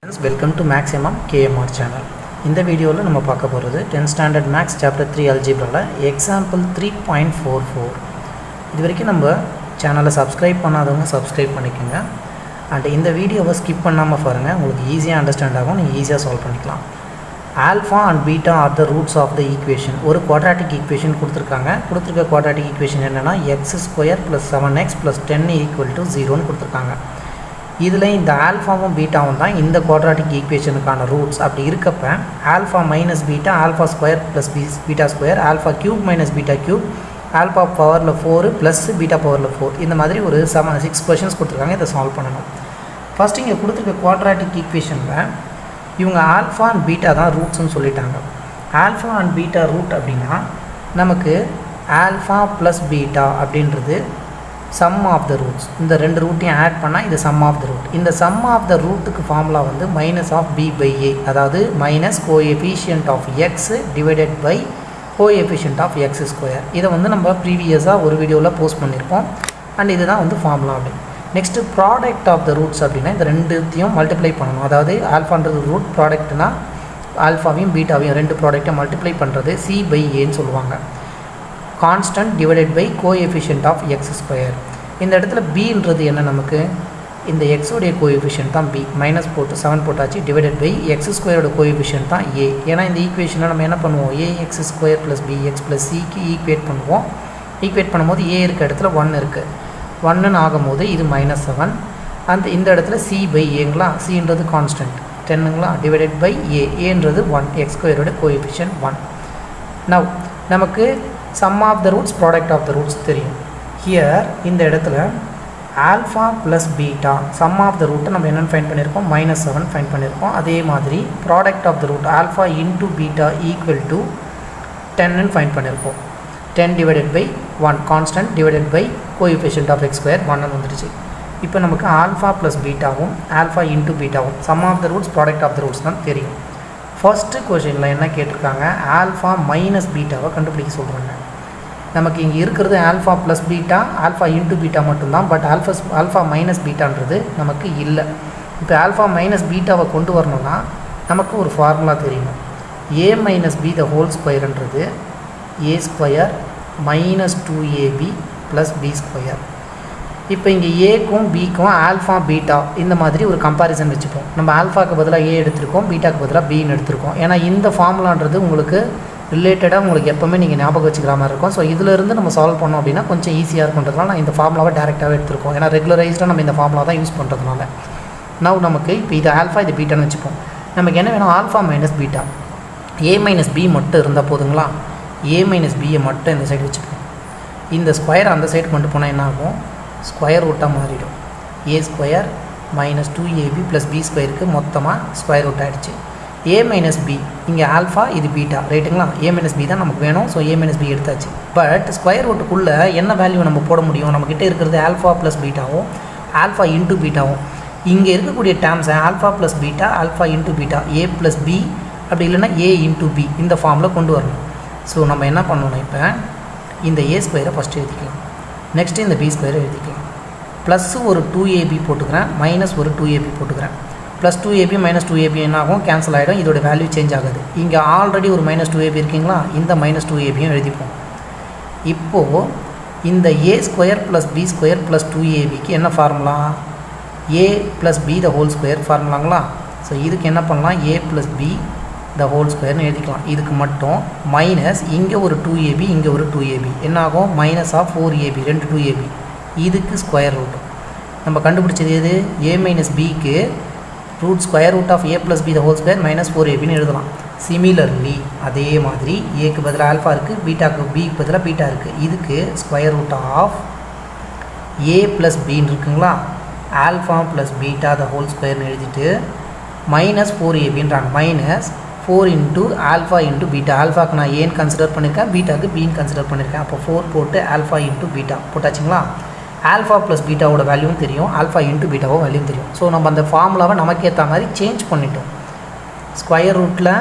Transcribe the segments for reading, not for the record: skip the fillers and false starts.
Welcome to Mathsmmkmr channel. In the video we will talk about 10th standard maths chapter 3 algebra example 3.44. இது வரைக்கும் நம்ம சேனலை subscribe பண்ணாதவங்க subscribe பண்ணிக்கோங்க. And இந்த வீடியோவை ஸ்கிப் பண்ணாமல் பாருங்கள், உங்களுக்கு ஈஸியாக அண்டர்ஸ்டாண்ட் ஆகும், நீங்கள் ஈஸியாக சால்வ் பண்ணிக்கலாம். Alpha and beta are the roots of the equation. ஒரு குவாட்ராட்டிக் ஈக்குவேஷன் கொடுத்துருக்க குவாட்ராட்டிக் ஈக்குவேஷன் என்னென்னா x² + 7x + 10 = 0ன்னு கொடுத்துருக்காங்க. இதில் இந்த ஆல்ஃபாவும் பீட்டாவும் தான் இந்த குவாட்ராட்டிக் ஈக்குவேஷனுக்கான ரூட்ஸ். அப்படி இருக்கப்ப alpha minus beta, alpha square plus beta square, alpha cube minus beta cube, alpha பவரில் 4 ப்ளஸ் பீட்டா பவரில் 4, இந்த மாதிரி ஒரு 6 கொஷின்ஸ் கொடுத்துருக்காங்க. இதை சால்வ் பண்ணணும். ஃபஸ்ட்டு இங்கே கொடுத்துருக்க குவாட்ராட்டிக் ஈக்குவேஷனில் இவங்க ஆல்ஃபா அண்ட் பீட்டா தான் ரூட்ஸ்ன்னு சொல்லிட்டாங்க. ஆல்ஃபா அண்ட் பீட்டா ரூட் அப்படின்னா நமக்கு ஆல்ஃபா ப்ளஸ் பீட்டா அப்படின்றது சம் ஆஃப் த ரூட்ஸ். இந்த ரெண்டு ரூட்டையும் ஆட் பண்ணால் இது சம் ஆஃப் த ரூட். இந்த சம் ஆஃப் த ரூட்டுக்கு ஃபார்முலா வந்து மைனஸ் ஆஃப் b/a, அதாவது minus coefficient of x divided by coefficient of x². இதை வந்து நம்ம ப்ரீவியஸாக ஒரு வீடியோவில் போஸ்ட் பண்ணியிருப்போம். அண்ட் இதுதான் வந்து ஃபார்முலா. அப்படி next product of the roots அப்படின்னா இந்த ரெண்டுத்தையும் மல்டிப்ளை பண்ணணும். அதாவது ஆல்ஃபான்றது ரூட், ப்ராடக்ட்னா ஆல்ஃபாவையும் பீட்டாவையும் ரெண்டு ப்ராடக்டையும் மல்டிப்ளை பண்ணுறது c/aன்னு சொல்லுவாங்க. Constant divided by coefficient of x². இந்த இடத்துல bன்றது என்ன, நமக்கு இந்த எக்ஸோடைய கோஎஃபிஷியன்ட் தான் b, மைனஸ் போட்டு 7 போட்டாச்சு, டிவைடட் பை x² கோஎஃபிஷியன்ட் தான் a. ஏன்னா இந்த ஈக்குவேஷனை நம்ம என்ன பண்ணுவோம், ax² + bx + cக்கு ஈக்குவேட் பண்ணுவோம். ஈக்குவேட் பண்ணும்போது a இருக்க இடத்துல 1 இருக்குது, 1ன்னு ஆகும்போது இது -7. அந்த இந்த இடத்துல c/aங்களா, cன்றது கான்ஸ்டன்ட் 10ங்களா, டிவைடட் பை aன்றது 1, x² கோஎஃபிஷியன்ட் 1. நவ் நமக்கு sum of the roots, product of the roots தெரியும். ஹியர் இந்த இடத்துல alpha plus beta sum of the ரூட்டை நம்ம என்னென்னு ஃபைண்ட் பண்ணியிருக்கோம், -7 ஃபைண்ட் பண்ணியிருக்கோம். அதே மாதிரி product of the root alpha into beta equal to 10ன்னு ஃபைண்ட் பண்ணியிருக்கோம். 10 divided by 1 constant divided by coefficient of x² 1ன்னு வந்துடுச்சு. இப்போ நமக்கு ஆல்ஃபா ப்ளஸ் பீட்டாவும் ஆல்ஃபா இன்ட்டு பீட்டாவும் sum of the roots, product of the roots தான் தெரியும். ஃபர்ஸ்ட்டு கொஷினில் என்ன கேட்டிருக்காங்க, ஆல்ஃபா மைனஸ் பீட்டாவை கண்டுபிடிக்க சொல்கிறாங்க. நமக்கு இங்கே இருக்கிறது alpha plus beta, alpha into beta மட்டும்தான். பட் ஆல்ஃபா மைனஸ் பீட்டான்றது நமக்கு இல்லை. இப்போ ஆல்ஃபா மைனஸ் பீட்டாவை கொண்டு வரணும்னா நமக்கு ஒரு ஃபார்முலா தெரியணும். a minus b the whole ஸ்கொயர்ன்றது a² minus 2ab plus b². இப்போ இங்கே ஏக்கும் பிக்கும் ஆல்ஃபா பீட்டா இந்த மாதிரி ஒரு கம்பேரிசன் வச்சுப்போம். நம்ம ஆல்ஃபாக்கு பதிலாக ஏ எடுத்திருக்கோம், பீட்டாக்கு பதிலாக பின்னு எடுத்திருக்கோம். ஏன்னா இந்த ஃபார்முலான்றது உங்களுக்கு ரிலேட்டடாக உங்களுக்கு எப்போவுமே நீங்கள் ஞாபகம் வச்சுக்கிற மாதிரி இருக்கும். ஸோ இதிலிருந்து நம்ம சால்வ் பண்ணோம் அப்படின்னா கொஞ்சம் ஈஸியாக இருக்குன்றதுனால நான் இந்த ஃபார்முலாவை டேரெக்டாகவே எடுத்திருக்கோம். ஏன்னா ரெகுலரைஸ்டாக நம்ம இந்த ஃபார்முலா தான் யூஸ் பண்ணுறதுனால. நவ் நமக்கு இப்போ இது ஆல்ஃபா, இது பீட்டான்னு வச்சுப்போம். நமக்கு என்ன வேணும், alpha minus beta. a minus b மட்டும் இருந்தால் போதுங்களா, a மைனஸ் பியை மட்டும் இந்த சைடு வச்சுப்போம். இந்த ஸ்கொயர் அந்த சைடு கொண்டு போனால் என்ன ஆகும், ஸ்கொயர் ரூட்டாக மாறிடும். a² மைனஸ் 2ab ப்ளஸ் b²க்கு மொத்தமாக ஸ்கொயர் ரூட் ஆகிடுச்சு. a மைனஸ் b, இங்கே ஆல்ஃபா இது பீட்டா ரைட்டுங்களா, a மைனஸ் b தான் நமக்கு வேணும். ஸோ a மைனஸ் b எடுத்தாச்சு. பட் ஸ்கொயர் ரூட்டுக்குள்ளே என்ன வேல்யூ நம்ம போட முடியும், நம்மக்கிட்ட இருக்கிறது ஆல்ஃபா ப்ளஸ் பீட்டாவும் ஆல்ஃபா இன்ட்டு பீட்டாவும். இங்கே இருக்கக்கூடிய டேர்ம்ஸை alpha plus beta, alpha into beta, a plus b, அப்படி இல்லைன்னா a இன்ட்டு b இந்த ஃபார்மில் கொண்டு வரணும். ஸோ நம்ம என்ன பண்ணணும், இப்போ இந்த a² ஃபஸ்ட்டு எழுதிக்கலாம், நெக்ஸ்ட்டு இந்த b² எழுதிக்கலாம். ப்ளஸ் ஒரு 2ab போட்டுக்கிறேன், மைனஸ் ஒரு 2ab போட்டுக்கிறேன். ப்ளஸ் 2ab மைனஸ் 2ab என்ன ஆகும், கேன்சல் ஆகிடும். இதோட வேல்யூ சேஞ்ச் ஆகுது. இங்கே ஆல்ரெடி ஒரு மைனஸ் 2ab இருக்குங்களா, இந்த மைனஸ் 2abயும் எழுதிப்போம். இப்போது இந்த a² ப்ளஸ் b² ப்ளஸ் 2abக்கு என்ன formula, a plus b the whole square ஃபார்முலாங்களா. ஸோ இதுக்கு என்ன பண்ணலாம், a plus b the whole ஸ்கொயர்னு எழுதிக்கலாம். இதுக்கு மட்டும் மைனஸ் இங்கே ஒரு 2ab, இங்கே ஒரு 2ab என்ன ஆகும், மைனஸ் ஆஃப் 4ab, 2 2ab. இதுக்கு ஸ்கொயர் ரூட் நம்ம கண்டுபிடிச்சது எது, a மைனஸ் பிக்கு root square root of a plus b the whole square minus 4abன்னு எழுதலாம். சிமிலர்லி அதே மாதிரி ஏக்கு பதிலாக ஆல்ஃபா இருக்குது, பீட்டாக்கு பிக்கு பதிலாக பீட்டா இருக்குது. இதுக்கு square root of a plus பின்னு இருக்குங்களா, alpha plus beta the whole ஸ்கொயர்னு எழுதிட்டு மைனஸ் 4abன்றாங்க. Minus 4 into alpha into beta. ஆல்ஃபாக்கு நான் ஏன்னு கன்சிடர் பண்ணியிருக்கேன், பீட்டாக்கு பின்னு கன்சிடர் பண்ணியிருக்கேன். அப்போ 4 போட்டு ஆல்ஃபா இன்ட்டு பீட்டா போட்டாச்சுங்களா. ஆல்ஃபா ப்ளஸ் பீட்டாவோட வேல்யூவும் தெரியும், ஆல்ஃபா இன்ட்டு பீட்டாவோ வேல்யூவும் தெரியும். ஸோ நம்ம அந்த ஃபார்முலாவை நமக்கு ஏற்ற மாதிரி சேஞ்ச் பண்ணிட்டோம். ஸ்கொயர் ரூட்டில்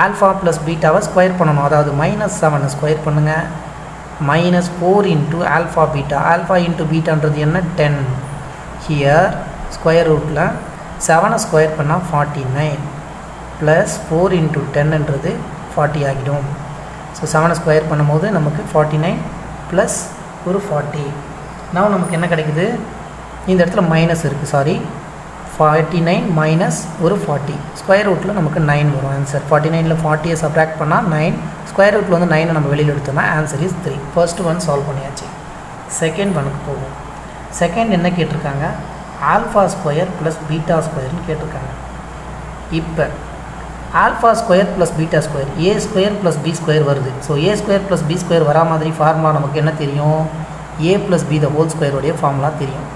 ஆல்ஃபா ப்ளஸ் பீட்டாவை ஸ்கொயர் பண்ணணும். அதாவது -7 ஸ்கொயர் பண்ணுங்கள், minus 4 into alpha beta. Alpha into பீட்டான்றது என்ன, 10. ஹியர் ஸ்கொயர் ரூட்டில் 7 ஸ்கொயர் பண்ணால் 49 ப்ளஸ் 4 இன்ட்டு 10ன்றது 40 ஆகிடும். ஸோ 7 ஸ்கொயர் பண்ணும்போது நமக்கு 49 ப்ளஸ் ஒரு 40. now நமக்கு என்ன கிடைக்குது, இந்த இடத்துல மைனஸ் இருக்குது, சாரி 49 மைனஸ் ஒரு 40, ஸ்கொயர் ரூட்டில் நமக்கு 9 வரும் ஆன்சர். 49ல் 40யை சப்ராக்ட் பண்ணால் 9, ஸ்கொயர் ரூட்டில் வந்து 9 நம்ம வெளியில் எடுத்தோம்னா answer is 3. First one solve பண்ணியாச்சு. செகண்ட் ஒனுக்கு போகும். செகண்ட் என்ன கேட்டிருக்காங்க, ஆல்ஃபா ஸ்கொயர் ப்ளஸ் பீட்டா ஸ்கொயர்னு கேட்டிருக்காங்க. இப்போ alpha square plus beta square a square plus b square வருது. So a square plus b square வரா மாதிரி ஃபார்முலா நமக்கு என்ன தெரியும், a plus B the whole ஸ்கொயருடைய ஃபார்முலா தெரியும்.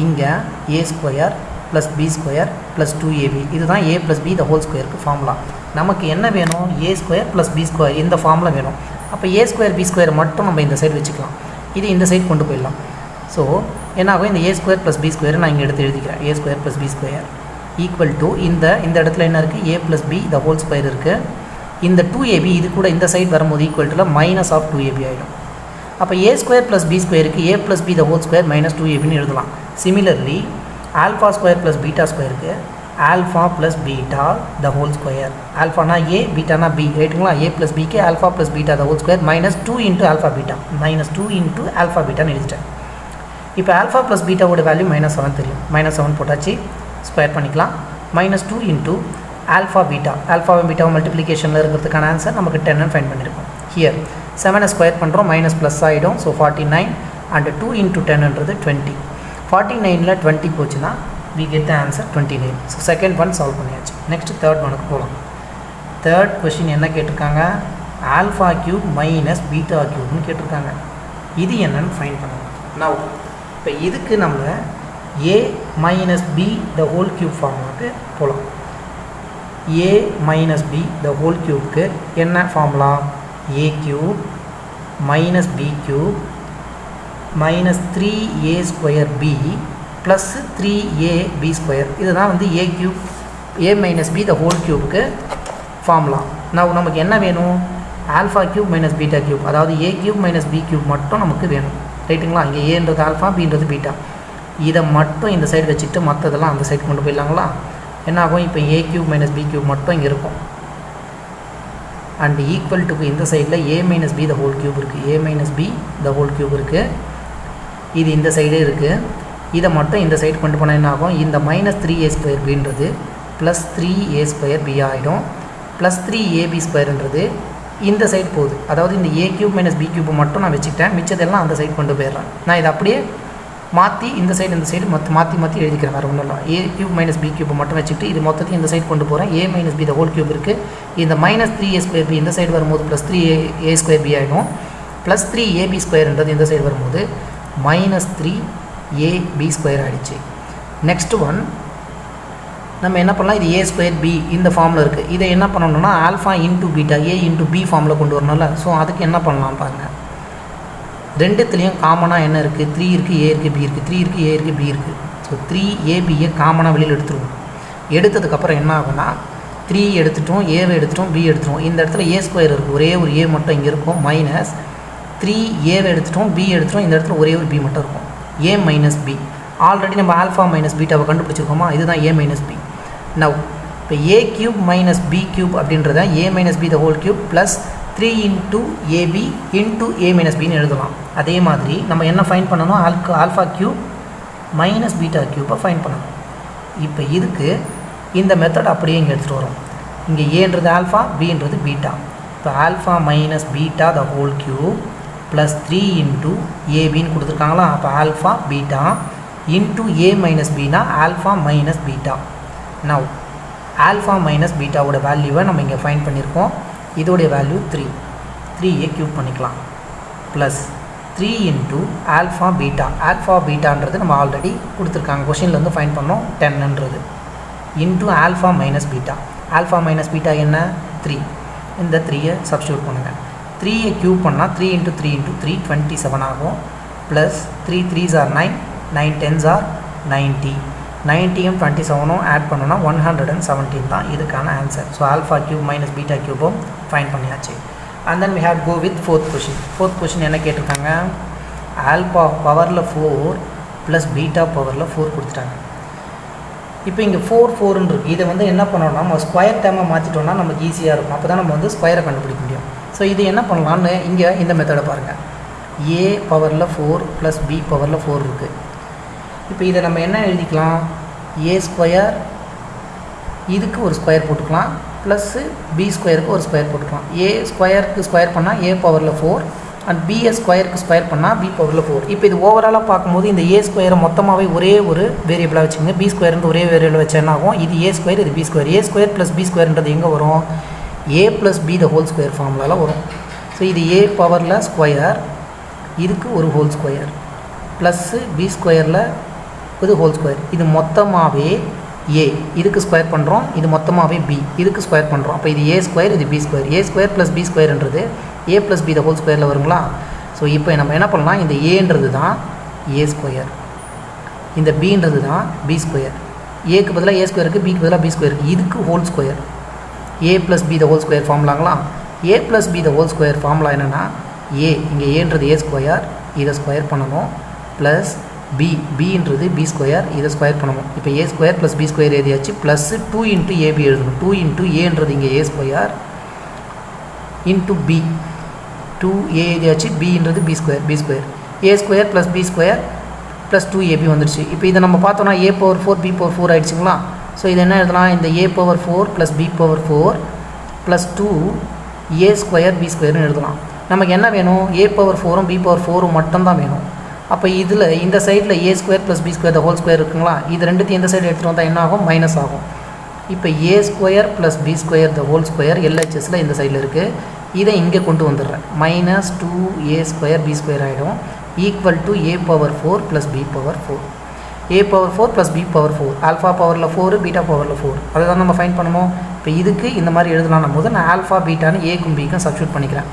இங்கே a square plus b square plus 2ab, இதுதான் a plus B the whole ஸ்கொயருக்கு ஃபார்முலா. நமக்கு என்ன வேணும், a square plus b square இந்த ஃபார்முலா வேணும். அப்போ ஏ ஸ்கொயர் பி ஸ்கொயர் மட்டும் நம்ம இந்த சைடு வச்சுக்கலாம், இது இந்த சைடு கொண்டு போயிடலாம். ஸோ என்னாகும், இந்த a square plus b square நான் இங்கே எடுத்து எழுதிக்கிறேன். A square plus b square equal to இந்த இடத்துல என்ன இருக்குது, ஏ plus B the whole square இருக்குது. இந்த 2ab இது கூட இந்த சைடு வரும்போது ஈக்குவல் டுல மைனஸ் ஆஃப் 2ab ஆகிடும். அப்போ ஏ ஸ்கொயர் ப்ளஸ் பி ஸ்கொயருக்கு a plus B the whole square minus 2abன்னு எழுதலாம். Similarly alpha square plus beta ஸ்கொயருக்கு alpha plus beta the whole square, ஆல்ஃபானா ஏ பீட்டானா பி ரைட்டுங்களா. ஏ ப்ளஸ் பிக்கு alpha plus beta the whole square minus 2 into alpha beta, minus 2 into alpha பீட்டான்னு எழுதிட்டேன். இப்போ ஆல்ஃபா ப்ளஸ் பீட்டாவோட வேல்யூ -7 தெரியும், -7 போட்டாச்சு, ஸ்கொயர் பண்ணிக்கலாம். -2 இன்ட்டு ஆல்ஃபா பீட்டா, ஆல்ஃபாவை பீட்டாவை மல்டிப்ளிகேஷனில் இருக்கிறதுக்கான ஆன்சர் நமக்கு 10ன்னு ஃபைண்ட் பண்ணியிருக்கோம். ஹியர் 7 ஸ்கொயர் பண்ணுறோம், மைனஸ் ப்ளஸ் ஆகிடும். ஸோ 49 அண்ட் 2 இன்ட்டு 10ன்றது 20. 49ல் 20 போச்சுன்னா we get the answer 29. So second one solve பண்ணியாச்சு. நெக்ஸ்ட் தேர்ட் ஒனுக்கு போகலாம். தேர்ட் கொஷின் என்ன கேட்டிருக்காங்க, ஆல்ஃபா கியூப் மைனஸ் பீட்டா கியூப்னு கேட்டிருக்காங்க. இது என்னன்னு ஃபைண்ட் பண்ணணும். நவ் இப்போ இதுக்கு நம்ம a minus b the whole cube ஃபார்முலாவுக்கு போகலாம். A minus b the whole கியூப்க்கு என்ன formula, a cube minus b cube minus 3a square B plus 3ab square, இதுதான் வந்து a cube a minus b the whole கியூப்க்கு formula. நான் நமக்கு என்ன வேணும், alpha cube minus beta cube, அதாவது a cube minus b cube மட்டும் நமக்கு வேணும் ரைட்டுங்களா. இங்கே ஏன்றது ஆல்ஃபா, பின்றது பீட்டா, இதை மட்டும் இந்த சைடு வச்சுக்கிட்டு மற்றதெல்லாம் அந்த சைடு கொண்டு போயிடலாங்களா. என்ன ஆகும், இப்போ a cube minus b cube மட்டும் இங்கே இருக்கும். அண்ட் ஈக்குவல் டு இந்த சைடில் a minus b the whole cube இருக்குது, a minus b the whole cube இருக்குது, இது இந்த சைடே இருக்குது. இதை மட்டும் இந்த சைடு கொண்டு போனால் என்ன ஆகும், இந்த மைனஸ் 3a ஸ்கொயர் பின்றது ப்ளஸ் 3a ஸ்கொயர் பி ஆகிடும். ப்ளஸ் 3ab ஸ்கொயர்ன்றது இந்த சைடு போகுது, அதாவது இந்த a cube minus b cube மட்டும் நான் வச்சுக்கிட்டேன், மிச்சதெல்லாம் அந்த சைடு கொண்டு போயிடுறேன். நான் இதை அப்படியே மாற்றி இந்த சைடு மாற்றி எழுதிக்கிறேன், வேறு ஒன்றும் இல்லை. A cube minus b cube மட்டும் வச்சுக்கிட்டு இது மொத்தத்தையும் இந்த சைடு கொண்டு போகிறேன். A minus b the whole cube இருக்குது, இந்த மைனஸ் 3a ஸ்கொயர் பி இந்த சைடு வரும்போது ப்ளஸ் 3a ஸ்கொயர் பி ஆகிடும். ப்ளஸ் 3ab ஸ்கொயர்ன்றது இந்த சைடு வரும்போது மைனஸ் 3ab ஸ்கொயர் ஆகிடுச்சு. நெக்ஸ்ட் ஒன் நம்ம என்ன பண்ணலாம், இது ஏ ஸ்கொயர் பி இந்த ஃபார்மில் இருக்குது, இதை என்ன பண்ணணும்னா alpha into beta A into B ஃபார்மில் கொண்டு வரணும்ல. ஸோ அதுக்கு என்ன பண்ணலாம் பாருங்கள், ரெண்டுத்துலேயும் காமனாக என்ன இருக்குது, 3 இருக்குது, ஏ இருக்குது, பி இருக்குது, 3 இருக்குது, ஏ இருக்குது, பி இருக்குது. ஸோ 3abயை காமனாக வெளியில் எடுத்துருவோம். எடுத்ததுக்கப்புறம் என்ன ஆகுனா 3 எடுத்துட்டோம், ஏவை எடுத்துட்டோம், பி எடுத்துட்டோம். இந்த இடத்துல ஏ ஸ்கொயர் இருக்குது, ஒரே ஒரு ஏ மட்டும் இங்கே இருக்கும். மைனஸ் 3ஏவை எடுத்துட்டோம், பி எடுத்துட்டோம், இந்த இடத்துல ஒரே ஒரு பி மட்டும் இருக்கும். ஏ மைனஸ் பி, ஆல்ரெடி நம்ம ஆல்ஃபா மைனஸ் பீட்டாவை கண்டுபிடிச்சிருக்கோமா, இதுதான் ஏ மைனஸ் பி. நவ் இப்போ a cube minus b cube அப்படின்றத a minus b the whole cube plus 3 into a b into a minus பின்னு எழுதலாம். அதே மாதிரி நம்ம என்ன ஃபைண்ட் பண்ணணும், ஆல்ஃபா கியூப் மைனஸ் பீட்டா கியூப்பை ஃபைண்ட் பண்ணணும். இப்போ இதுக்கு இந்த மெத்தட் அப்படியே இங்கே எடுத்துகிட்டு வரோம். இங்கே ஏன்றது ஆல்ஃபா, பின்றது பீட்டா. இப்போ alpha minus beta the whole cube plus 3 into ஏபின்னு கொடுத்துருக்காங்களா. அப்போ alpha beta into a minus பின்னா alpha minus beta. Now alpha minus பீட்டாவோட வேல்யூவை நம்ம இங்கே ஃபைண்ட் பண்ணியிருக்கோம். இதோடைய வேல்யூ 3a க்யூப் பண்ணிக்கலாம் plus 3 into alpha beta. Alpha பீட்டான்றது நம்ம ஆல்ரெடி கொடுத்துருக்காங்க, கொஷின்லேருந்து ஃபைண்ட் பண்ணோம் 10ன்றது into alpha minus beta. Alpha minus beta என்ன 3, இந்த 3யை சப்ஸ்டியூட் பண்ணுங்கள். 3a க்யூப் பண்ணால் 3 இன்ட்டு 3 இன்ட்டு 3 27 ஆகும். Plus 3 3s are 9, 9 10s are 90. 90யும் 27ம் ஆட் பண்ணோன்னா 117 தான் இதுக்கான answer. So alpha cube minus beta கியூபும் ஃபைண்ட் பண்ணியாச்சு. And then we have go with fourth question. Fourth question என்ன கேட்டிருக்காங்க, ஆல்ஃபா பவரில் 4 ப்ளஸ் பீட்டா பவரில் 4 கொடுத்துட்டாங்க. இப்போ இங்கே 4 4ன்னு இருக்குது. இதை வந்து என்ன பண்ணோம்னா நம்ம ஸ்கொயர் டேர்மை மாற்றிட்டோம்னா நமக்கு ஈஸியாக இருக்கும். அப்போ தான் நம்ம வந்து ஸ்கொயரை கண்டுபிடிக்க முடியும். ஸோ இது என்ன பண்ணலான்னு இங்கே இந்த மெத்தடை பாருங்கள். a பவரில் 4 ப்ளஸ் b பவரில் 4 இருக்குது. இப்போ இதை நம்ம என்ன எழுதிக்கலாம், a ஸ்கொயர் இதுக்கு ஒரு ஸ்கொயர் போட்டுக்கலாம், ப்ளஸ்ஸு b ஸ்கொயருக்கு ஒரு ஸ்கொயர் போட்டுக்கலாம். a ஸ்கொயருக்கு ஸ்கொயர் பண்ணால் a பவரில் 4 அண்ட் b ஸ்கொயருக்கு ஸ்கொயர் பண்ணால் b பவரில் 4. இப்போ இது ஓவராலாக பார்க்கும்போது இந்த a ஸ்கொயரை மொத்தமாகவே ஒரே ஒரு வேரியபிளாக வச்சுங்க. b ஸ்கொயர்ன்ற ஒரே வேரியபிள் வச்சா என்ன ஆகும், இது a ஸ்கொயர் இது b square. a square plus b ஸ்கொயர்ன்றது எங்கே வரும், a plus b the whole square ஃபார்முலாவில் வரும். ஸோ இது a பவரில் ஸ்கொயர் இதுக்கு ஒரு ஹோல் ஸ்கொயர் ப்ளஸ்ஸு b ஸ்கொயரில் இது ஹோல் ஸ்கொயர். இது மொத்தமாகவே a இதுக்கு ஸ்கொயர் பண்ணுறோம், இது மொத்தமாகவே b இதுக்கு ஸ்கொயர் பண்ணுறோம். அப்போ இது a ஸ்கொயர் இது b square. a square plus b ஸ்கொயர்ன்றது a plus b the whole ஸ்கொயரில் வருங்களா. ஸோ இப்போ நம்ம என்ன பண்ணலாம், இந்த ஏன்றது தான் a ஸ்கொயர், இந்த bன்றது தான் b ஸ்கொயர். ஏக்கு பதிலாக a ஸ்கொயருக்கு பிக்கு பதிலாக b ஸ்கொயருக்கு, இதுக்கு whole square a plus b the whole square ஃபார்முலாங்களா. a plus b the whole square formula என்னென்னா a இங்கே ஏன்றது a ஸ்கொயர் இதை ஸ்கொயர் பண்ணணும், ப்ளஸ் bன்றது b ஸ்கொயர் இதை ஸ்கொயர் பண்ணணும். இப்போ a square plus b square எழுதியாச்சு, ப்ளஸ் 2 இன்ட்டு ab எழுதணும். 2 இன்ட்டு ஏன்றது இங்கே a square into b 2a எழுதியாச்சு, bன்றது b square a square plus b square plus 2ab வந்துடுச்சு. இப்போ இதை நம்ம பார்த்தோன்னா a பவர் 4 b பவர் 4 ஆகிடுச்சுங்களா. ஸோ இது என்ன எழுதலாம், இந்த a power 4 plus b power 4 plus 2a square b ஸ்கொயர்னு எழுதலாம். நமக்கு என்ன வேணும், a பவர் 4ம் b பவர் 4ம் மட்டும்தான் வேணும். அப்போ இதில் இந்த சைடில் a square plus b square the whole square இருக்குங்களா, இது ரெண்டுத்தையும் இந்த சைடு எடுத்துகிட்டு வந்தால் என்ன ஆகும், மைனஸ் ஆகும். இப்போ a square plus b square the whole square LHSல இந்த சைடில் இருக்குது, இதை இங்கே கொண்டு வந்துடுறேன். Minus 2a square b square ஆகிடும் equal to a power 4 plus b power 4. a power 4 plus b power 4, alpha பவரில் 4 பீட்டா பவரில் 4, அதை தான் நம்ம ஃபைன் பண்ணணும். இப்போ இதுக்கு இந்த மாதிரி எழுதலாம் போது நான் ஆல்ஃபா பீட்டான்னு ஏக்கும் பிக்கும் சப்ஸ்டியூட் பண்ணிக்கிறேன்.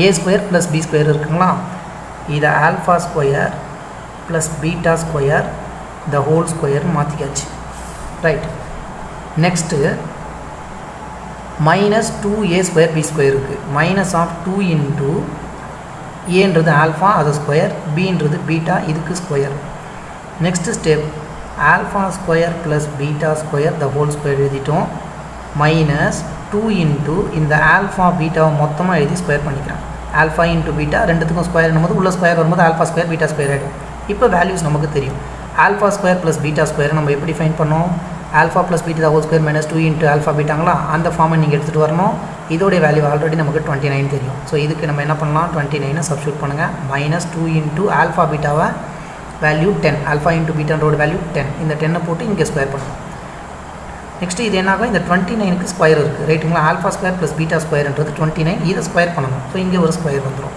a square plus b square இருக்குங்களா, இதை alpha square plus beta square the whole square மாற்றிக்காச்சு. Right, next minus 2a square b square இருக்குது. மைனஸ் ஆஃப் 2 இன்ட்டு ஏன்றது ஆல்ஃபா அது ஸ்கொயர், bன்றது பீட்டா இதுக்கு square. Next step alpha square plus beta square the whole square எழுதிட்டோம். Minus 2 into இந்த alpha பீட்டாவை மொத்தமாக எழுதி ஸ்கொயர் பண்ணிக்கிறேன். ஆல்ஃபா இன்ட்டு பீட்டா ரெண்டுத்துக்கும் ஸ்கொயர் பண்ணும்போது உள்ள ஸ்கொயர் வரும்போது ஆல்ஃபா ஸ்கொயர் பீட்டா ஸ்கொயர் ஆகிடும். இப்போ வேல்யூஸ் நமக்கு தெரியும். Alpha square plus beta square நம்ம எப்படி ஃபைன் பண்ணோம், alpha plus beta whole square minus 2 into alpha பீட்டாங்களா, அந்த ஃபார்மை நீங்கள் எடுத்துகிட்டு வரணும். இதோடைய வேல்யூ ஆல்ரெடி நமக்கு 29 தெரியும். ஸோ இதுக்கு நம்ம என்ன பண்ணலாம், 29 சப்ஸ்டியூட் பண்ணுங்கள். மைனஸ் 2 இன்ட்டு ஆல்ஃபா பீட்டாவை வேல்யூ 10, ஆல்ஃபா இன்ட்டு பீட்டான்றோட வேல்யூ 10, இந்த 10 போட்டு இங்கே ஸ்கொயர் பண்ணணும். நெக்ஸ்ட்டு இது என்னாகும், இந்த 29க்கு ஸ்கொயர் இருக்குது ரைட்டுங்களா. ஆல்ஃபா ஸ்கொயர் ப்ளஸ் பீட்டா ஸ்கொயர்ன்றது 29, இதை ஸ்கொயர் பண்ணணும். ஸோ இங்கே ஒரு ஸ்கொயர் வந்துடும்.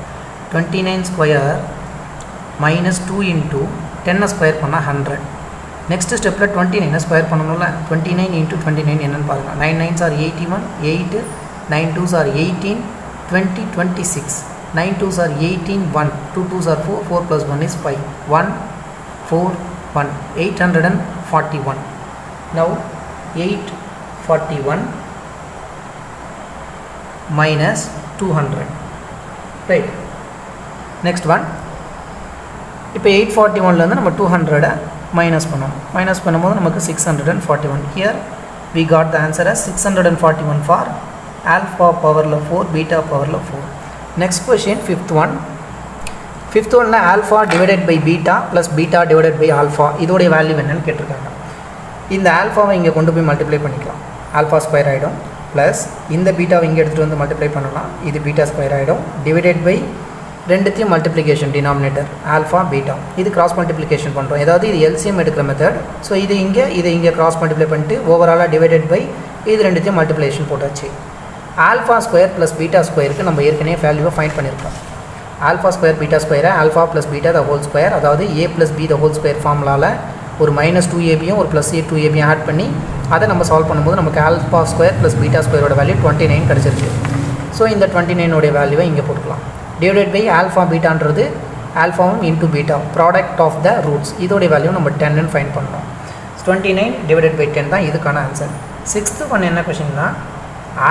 29 ஸ்கொயர் மைனஸ் 2 இன்ட்டு 10 ஸ்கொயர் பண்ணால் 100. நெக்ஸ்ட் ஸ்டெப்பில் 29 ஸ்கொயர் பண்ணணும்ல. 29 இன்ட்டு 29 என்னென்னு பாருங்கள். 9 9s are 81, 8 9 2s are 18, 20 26, 9 2s are 18, 1 2 2s are 4, 4 plus 1 is 5, 1 4 1 841. Now 841 minus 200, right. Next one, இப்போ 841லேருந்து நம்ம 200 மைனஸ் பண்ணணும். மைனஸ் பண்ணும்போது நமக்கு 641. Here we got the answer as 641 for alpha பவரில் 4 beta பவரில் 4. Next question, fifth one. Fifth one alpha divided by beta plus beta divided by alpha இதோடைய value என்னன்னு கேட்டிருக்காங்க. இந்த ஆல்ஃபாவை இங்கே கொண்டு போய் மல்டிப்ளை பண்ணிக்கலாம். ஆல்ஃபா ஸ்கொயர் ஆகிடும். ப்ளஸ் இந்த பீட்டாவை இங்கே எடுத்துகிட்டு வந்து மல்டிப்ளை பண்ணலாம். இது பீட்டா ஸ்கொயர் ஆகிடும். டிவைடட் பை ரெண்டுத்தையும் மல்டிப்ளிகேஷன் டினாமினேட்டர் ஆல்ஃபா பீட்டா. இது கிராஸ் மல்டிப்ளிகேஷன் பண்ணுறோம். ஏதாவது இது எல்சிஎம் எடுக்கிற மெத்தட். ஸோ இதை இங்கே கிராஸ் மல்டிப்ளை பண்ணிட்டு ஓவராலாக டிவைடட் பை இது ரெண்டுத்தையும் மல்டிப்ளிகேஷன் போட்டாச்சு. ஆல்ஃபா ஸ்கொயர் ப்ளஸ் பீட்டா ஸ்கொயருக்கு நம்ம ஏற்கனவே வேல்யூவை ஃபைண்ட் பண்ணியிருக்கோம். ஆல்ஃபா ஸ்கொயர் பீட்டா ஸ்கொயரை alpha plus beta the whole square, அதாவது a plus B the whole square ஃபார்முலாவில் ஒரு மைனஸ் 2ab ஒரு ப்ளஸ் 2ab ஆட் பண்ணி அதை நம்ம சால்வ் பண்ணும்போது நமக்கு ஆல்ஃபா ஸ்கொயர் ப்ளஸ் பீட்டா ஸ்கொயரோட வேல்யூ 29 கிடச்சிருக்கு. ஸோ இந்த 29 வேல்யூவை இங்கே போட்டுக்கலாம். டிவைடட் பை ஆல்ஃபா பீட்டான்றது ஆல்ஃபாவும் into beta product of the roots, இதோடைய வேல்யூ நம்ம 10ன்னு ஃபைண்ட் பண்ணோம். 29 டிவைடட் பை 10 தான் இதுக்கான ஆன்சர். சிக்ஸ்த்து ஒன் என்ன கொஷின்னா,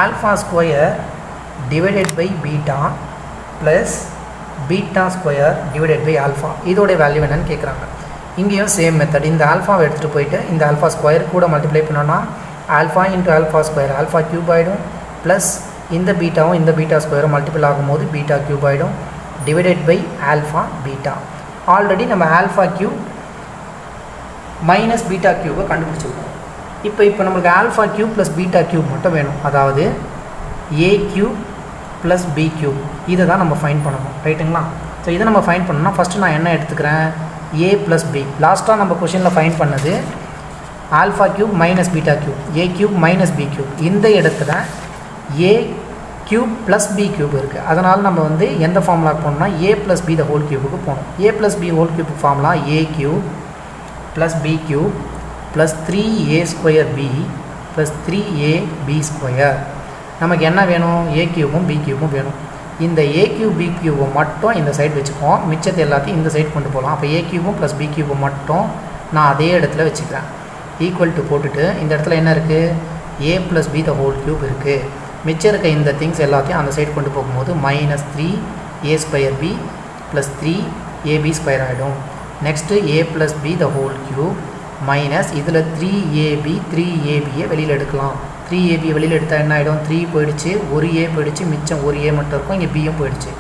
alpha square divided by beta plus beta square divided by alpha இதோடைய வேல்யூ என்னன்னு கேட்குறாங்க. இங்கேயும் சேம் மெத்தட். இந்த ஆல்ஃபாவை எடுத்துகிட்டு போயிட்டு இந்த ஆல்ஃபா ஸ்கொயர் கூட மல்டிப்ளை பண்ணோன்னா alpha into alpha square alpha cube ஆகிடும். ப்ளஸ் இந்த பீட்டாவும் இந்த பீட்டா ஸ்கொயரும் மல்டிபிள் ஆகும்போது பீட்டா க்யூப் ஆகிடும். Divided by alpha beta. Already நம்ம ஆல்ஃபா க்யூப் மைனஸ் பீட்டா க்யூபை கண்டுபிடிச்சிருக்கோம். இப்போ நம்மளுக்கு alpha cube plus beta cube மட்டும் வேணும். அதாவது a cube plus B cube. இதை தான் நம்ம ஃபைண்ட் பண்ணணும், ரைட்டுங்களா? ஸோ இதை நம்ம ஃபைண்ட் பண்ணணும்னா ஃபஸ்ட்டு நான் என்ன எடுத்துக்கிறேன், ஏ ப்ளஸ் பி. லாஸ்ட்டாக நம்ம கொஷினில் ஃபைண்ட் பண்ணது alpha cube minus beta cube, A cube minus B cube. இந்த இடத்துல A cube plus B cube இருக்குது. அதனால் நம்ம வந்து எந்த ஃபார்முலாக்கு போகணும்னா A plus B the whole க்யூபுக்கு போகணும். A plus B whole cube formula A cube plus B cube plus 3a square B plus 3ab square. நமக்கு என்ன வேணும், ஏ க்யூபும் பி க்யூபும் வேணும். இந்த ஏ க்யூப் பி க்யூபை மட்டும் இந்த சைடு வச்சுக்குவோம், மிச்சத்தை எல்லாத்தையும் இந்த சைடு கொண்டு போகலாம். அப்போ ஏ க்யூபும் ப்ளஸ் பி க்யூபை மட்டும் நான் அதே இடத்துல வச்சுக்கிறேன். ஈக்குவல் டு போட்டுட்டு இந்த இடத்துல என்ன இருக்குது, ஏ plus B the whole cube இருக்குது. மிச்சம் இருக்க இந்த திங்ஸ் எல்லாத்தையும் அந்த சைடு கொண்டு போகும்போது minus 3a square B plus 3ab square ஆகிடும். Next A plus B the whole cube minus இதில் 3abயை வெளியில் எடுக்கலாம். 3ab வெளியில் எடுத்தால் என்ன ஆகிடும், 3 போயிடுச்சு, ஒரு ஏ போயிடுச்சு, மிச்சம் ஒரு ஏ மட்டும் இருக்கும். இங்கே பியும் போயிடுச்சு.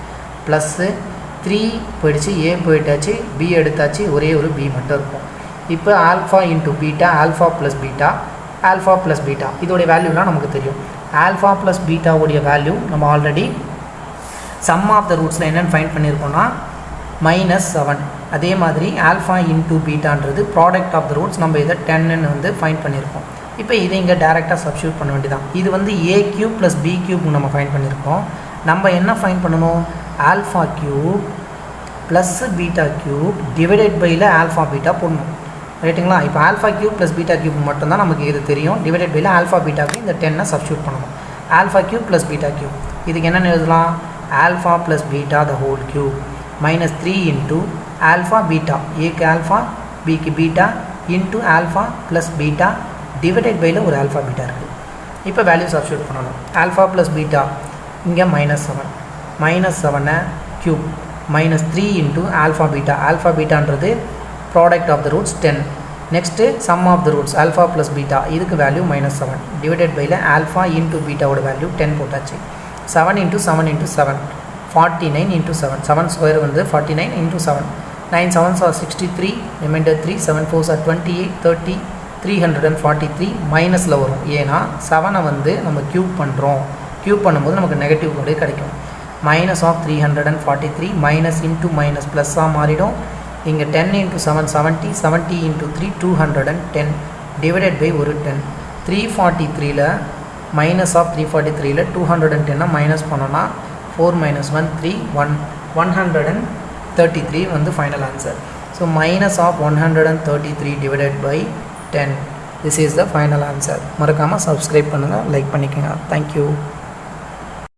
ப்ளஸ்ஸு 3 போயிடுச்சு, ஏ போயிட்டாச்சு, பி எடுத்தாச்சு, ஒரே ஒரு பி மட்டும் இருக்கும். இப்போ alpha into beta, alpha plus beta, alpha plus beta இதோடைய வேல்யூலாம் நமக்கு தெரியும். ஆல்ஃபா ப்ளஸ் பீட்டாவுடைய வேல்யூ நம்ம ஆல்ரெடி சம் ஆஃப் த ரூட்ஸில் என்னென்னு ஃபைண்ட் பண்ணியிருக்கோம்னா -7. அதே மாதிரி ஆல்ஃபா இன்ட்டு பீட்டான்றது ப்ராடக்ட் ஆஃப் த ரூட்ஸ், நம்ம இதை 10ன்னு வந்து ஃபைண்ட் பண்ணியிருக்கோம். இப்போ இதை இங்கே டேரெக்டாக சப்ஸ்டியூட் பண்ண வேண்டியதான். இது வந்து ஏ க்யூப் ப்ளஸ் பி க்யூப் நம்ம ஃபைண்ட் பண்ணியிருக்கோம். நம்ம என்ன ஃபைண்ட் பண்ணணும், alpha cube plus beta cube divided பையில் ஆல்ஃபா பீட்டா போடணும், ரைட்டுங்களா? இப்போ alpha cube plus beta cube மட்டும்தான் நமக்கு இது தெரியும். டிவைடட் பையில் ஆல்ஃபா பீட்டாவுக்கு இந்த 10 சப்ஸ்டியூட் பண்ணணும். Alpha cube plus beta cube இதுக்கு என்னென்னு எழுதலாம், alpha plus beta the whole cube minus 3 into alpha beta, ஏக்கு ஆல்ஃபா பிக்கு beta into alpha plus beta divided பையில் ஒரு ஆல்ஃபா பீட்டா இருக்குது. இப்போ வேல்யூ சப்ஸ்டியூட் பண்ணணும். ஆல்ஃபா ப்ளஸ் பீட்டா இங்கே -7 cube minus 3 into alpha beta. Alpha பீட்டான்றது product of the roots 10. Next sum of the roots alpha plus beta, இதுக்கு value -7 divided பையில் alpha into பீட்டாவோட value 10 போட்டாச்சு. 7 இன்ட்டு 7 இன்ட்டு 7 49 இன்ட்டு 7, 7 ஸ்கொயர் வந்து 49 into 7, 9 7s are 63, reminder 3, 7 4s are 28, 30, 343 மைனஸில் வரும். ஏன்னா 7 வந்து நம்ம க்யூப் பண்ணுறோம், க்யூப் பண்ணும்போது நமக்கு நெகட்டிவ் கூட கிடைக்கும். -343 மைனஸ் இன்ட்டு மைனஸ் ப்ளஸ்ஸாக மாறிடும். இங்கே 10 இன்ட்டு 7 70, 70 இன்ட்டு 3 210 டிவைடட் பை ஒரு 10. 343ல் -343ல் 210 மைனஸ் பண்ணோன்னா 4 - 1 3 133 வந்து final answer. So -133 divided by 10. This is the final answer. மறக்காமல் சப்ஸ்கிரைப் பண்ணுங்கள், லைக் பண்ணிக்கோங்க. தேங்க்யூ.